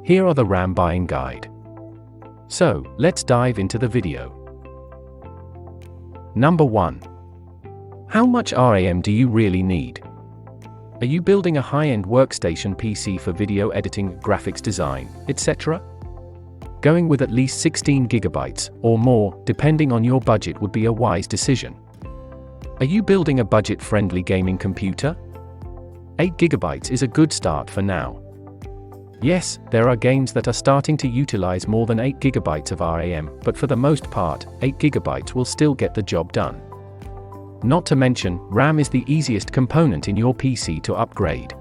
Here are the RAM buying guide. So, let's dive into the video. Number 1. How much RAM do you really need? Are you building a high-end workstation PC for video editing, graphics design, etc.? Going with at least 16 GB, or more, depending on your budget, would be a wise decision. Are you building a budget-friendly gaming computer? 8 GB is a good start for now. Yes, there are games that are starting to utilize more than 8 GB of RAM, but for the most part, 8 GB will still get the job done. Not to mention, RAM is the easiest component in your PC to upgrade.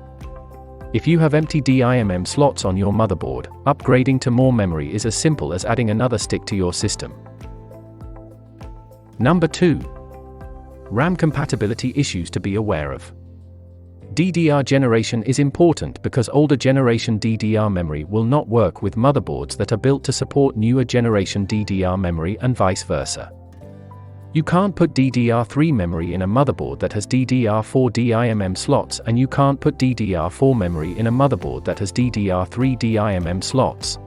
If you have empty DIMM slots on your motherboard, upgrading to more memory is as simple as adding another stick to your system. Number 2. RAM compatibility issues to be aware of. DDR generation is important because older generation DDR memory will not work with motherboards that are built to support newer generation DDR memory and vice versa. You can't put DDR3 memory in a motherboard that has DDR4 DIMM slots, and you can't put DDR4 memory in a motherboard that has DDR3 DIMM slots.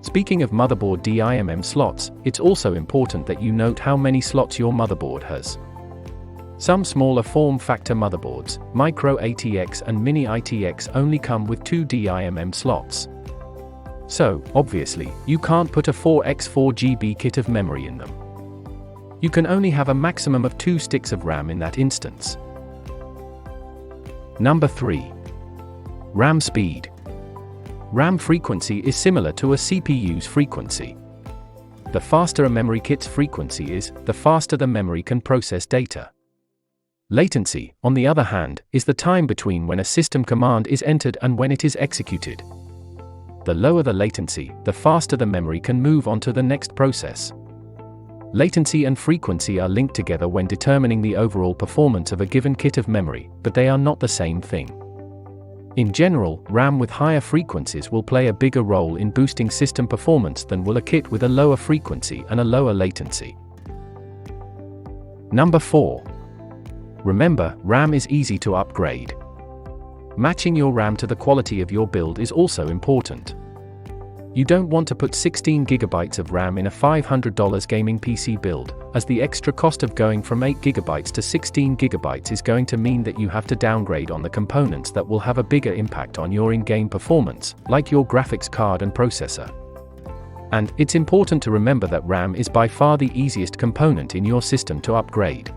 Speaking of motherboard DIMM slots, it's also important that you note how many slots your motherboard has. Some smaller form factor motherboards, Micro ATX and Mini ITX, only come with 2 DIMM slots. So, obviously, you can't put a 4x4 GB kit of memory in them. You can only have a maximum of 2 sticks of RAM in that instance. Number 3. RAM speed. RAM frequency is similar to a CPU's frequency. The faster a memory kit's frequency is, the faster the memory can process data. Latency, on the other hand, is the time between when a system command is entered and when it is executed. The lower the latency, the faster the memory can move on to the next process. Latency and frequency are linked together when determining the overall performance of a given kit of memory, but they are not the same thing. In general, RAM with higher frequencies will play a bigger role in boosting system performance than will a kit with a lower frequency and a lower latency. Number 4. Remember, RAM is easy to upgrade. Matching your RAM to the quality of your build is also important. You don't want to put 16 GB of RAM in a $500 gaming PC build, as the extra cost of going from 8 GB to 16 GB is going to mean that you have to downgrade on the components that will have a bigger impact on your in-game performance, like your graphics card and processor. And it's important to remember that RAM is by far the easiest component in your system to upgrade.